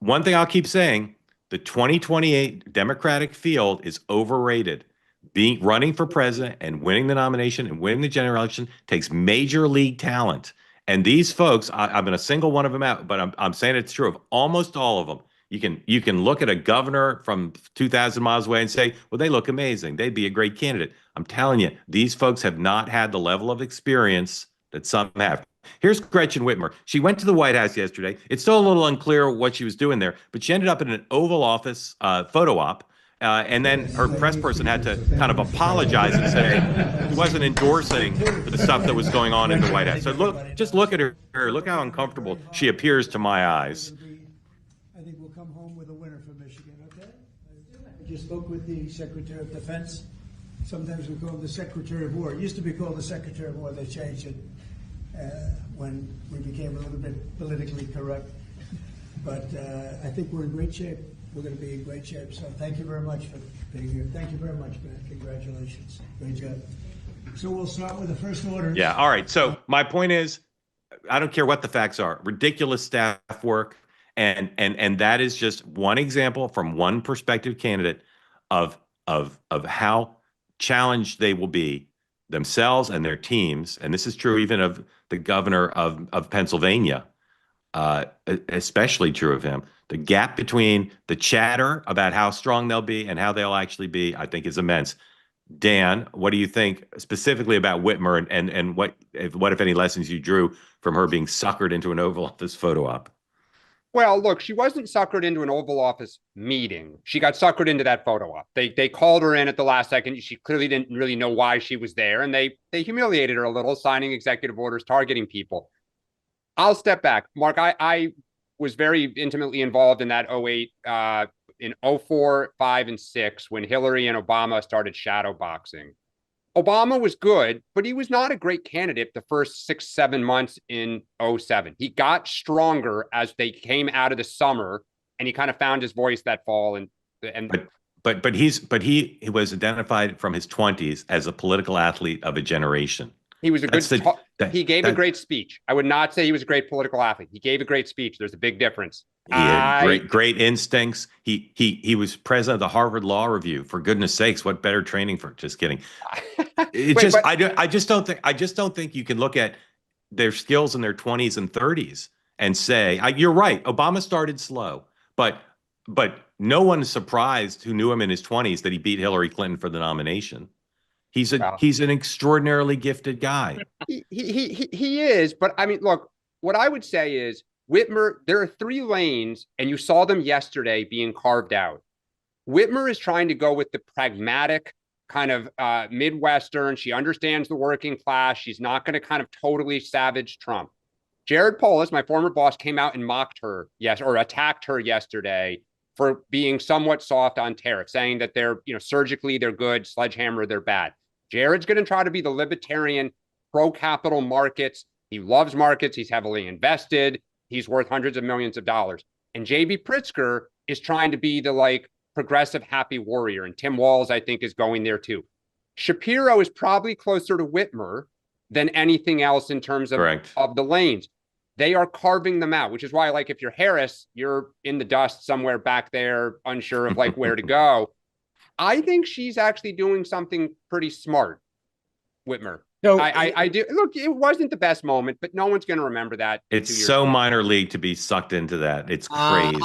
one thing I'll keep saying, the 2028 Democratic field is overrated. Running for president and winning the nomination and winning the general election takes major league talent. And these folks, I'm going to single one of them out, but I'm saying it's true of almost all of them. You can look at a governor from 2,000 miles away and say, well, they look amazing. They'd be a great candidate. I'm telling you, these folks have not had the level of experience that some have. Here's Gretchen Whitmer. She went to the White House yesterday. It's still a little unclear what she was doing there, but she ended up in an Oval Office photo op. And then her press person had to kind of apologize and say he wasn't endorsing the stuff that was going on in the White House. So just look at her. Look how uncomfortable she appears to my eyes. I think we'll come home with a winner for Michigan, okay? I just spoke with the Secretary of Defense. Sometimes we call him the Secretary of War. It used to be called the Secretary of War. They changed it when we became a little bit politically correct. But I think we're in great shape. We're going to be in great shape. So thank you very much for being here. Thank you very much, man. Congratulations. Great job. So we'll start with the first order. Yeah. All right. So my point is, I don't care what the facts are. Ridiculous staff work. And that is just one example from one prospective candidate of how challenged they will be themselves and their teams. And this is true even of the governor of Pennsylvania, especially true of him. The gap between the chatter about how strong they'll be and how they'll actually be, I think, is immense. Dan, what do you think specifically about Whitmer and what if any lessons you drew from her being suckered into an Oval Office photo op? Well, look, she wasn't suckered into an Oval Office meeting. She got suckered into that photo op. They called her in at the last second. She clearly didn't really know why she was there, and they humiliated her a little, signing executive orders, targeting people. I'll step back. Mark, I was very intimately involved in that 08, in 04, 5, and 6, when Hillary and Obama started shadow boxing. Obama was good, but he was not a great candidate the first 6, 7 months in 07. He got stronger as they came out of the summer, and he kind of found his voice that fall. But he was identified from his 20s as a political athlete of a generation. He was a good. He gave a great speech. I would not say he was a great political athlete. He gave a great speech. There's a big difference. He had great instincts. He was president of the Harvard Law Review. For goodness sakes, what better training for? Just kidding. I just don't think you can look at their skills in their 20s and 30s and say you're right. Obama started slow, but no one is surprised who knew him in his 20s that he beat Hillary Clinton for the nomination. He's an extraordinarily gifted guy. He is, but I mean, look, what I would say is Whitmer, there are 3 lanes, and you saw them yesterday being carved out. Whitmer is trying to go with the pragmatic kind of Midwestern. She understands the working class. She's not going to kind of totally savage Trump. Jared Polis, my former boss, came out and mocked her, or attacked her yesterday for being somewhat soft on tariffs, saying that they're, surgically they're good, sledgehammer, they're bad. Jared's going to try to be the libertarian, pro-capital markets. He loves markets. He's heavily invested. He's worth hundreds of millions of dollars. And J.B. Pritzker is trying to be the progressive happy warrior. And Tim Walz, I think, is going there too. Shapiro is probably closer to Whitmer than anything else in terms of the lanes. They are carving them out, which is why, if you're Harris, you're in the dust somewhere back there, unsure of where to go. I think she's actually doing something pretty smart, Whitmer. No, I do. Look, it wasn't the best moment, but no one's going to remember that. It's so minor league to be sucked into that. It's crazy.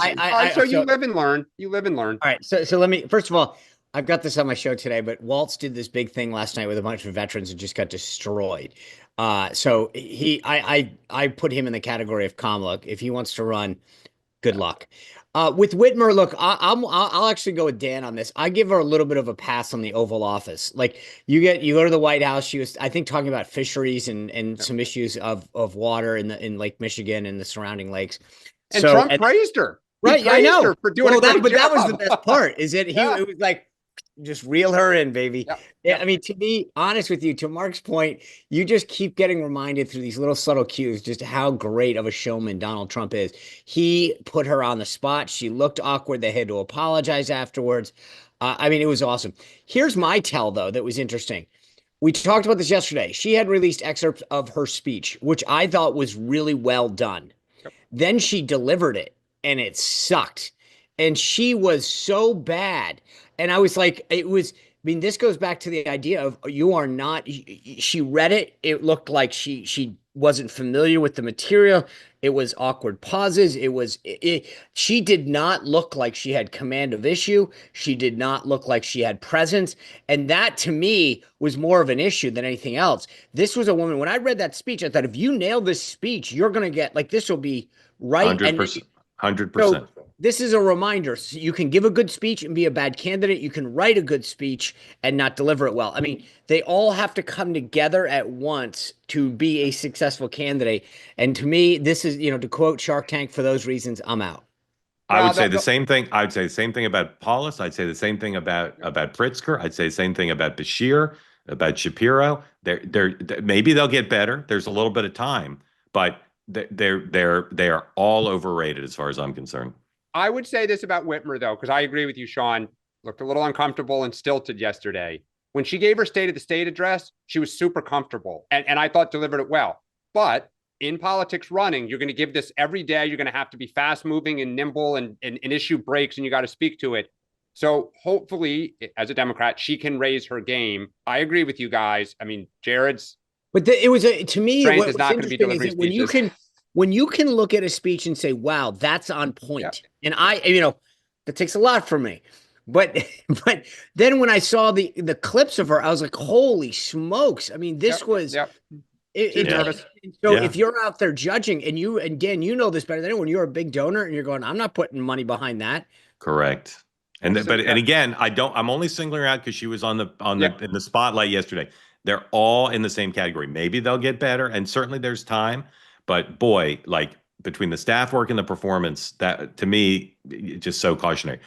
So you live and learn. You live and learn. All right. So let me, first of all, I've got this on my show today, but Waltz did this big thing last night with a bunch of veterans and just got destroyed. So I put him in the category of Kamala. If he wants to run, good luck. With Whitmer, look, I'll actually go with Dan on this. I give her a little bit of a pass on the Oval Office. You go to the White House. She was, I think, talking about fisheries and some issues of water in Lake Michigan and the surrounding lakes. And Trump praised her. Right, I know. Her for doing a great but job. That was the best part. Is it? It was just reel her in, baby. Yeah. I mean, to be honest with you, to Mark's point, you just keep getting reminded through these little subtle cues just how great of a showman Donald Trump is. He put her on the spot. She looked awkward. They had to apologize afterwards. I mean, it was awesome. Here's my tell, though, that was interesting. We talked about this yesterday. She had released excerpts of her speech, which I thought was really well done. Yep. Then she delivered it. and it sucked. And she was so bad. And I was like, it was, I mean, this goes back to the idea of you are not, she read it. It looked like she wasn't familiar with the material. It was awkward pauses. She did not look like she had command of issue. She did not look like she had presence. And that to me was more of an issue than anything else. This was a woman, when I read that speech, I thought if you nail this speech, you're going to get like, this will be right. 100%. 100%. So this is a reminder. So you can give a good speech and be a bad candidate. You can write a good speech and not deliver it well. I mean, they all have to come together at once to be a successful candidate. And to me, this is, to quote Shark Tank, for those reasons, I'm out. I would say the same thing. I would say the same thing about Paulus. I'd say the same thing about Pritzker. I'd say the same thing about Bashir, about Shapiro. Maybe they'll get better. There's a little bit of time, but they are all overrated as far as I'm concerned. I would say this about Whitmer, though, because I agree with you, Sean. Looked a little uncomfortable and stilted yesterday. When she gave her State of the State address, she was super comfortable and I thought delivered it well. But in politics running, you're going to give this every day. You're going to have to be fast moving and nimble and issue breaks, and you got to speak to it. So hopefully, as a Democrat, she can raise her game. I agree with you guys. I mean, Jared's. But it was to me, strength is not going to be delivering speeches. When you can look at a speech and say, wow, that's on point. Yeah. And that takes a lot from me. But then when I saw the clips of her, I was like, holy smokes. I mean, this was nervous. So if you're out there judging and Dan, you know this better than anyone, you're a big donor and you're going, I'm not putting money behind that. Correct. And again, I'm only singling her out because she was in the spotlight yesterday. They're all in the same category. Maybe they'll get better, and certainly there's time. But boy, like between the staff work and the performance, that to me, just so cautionary.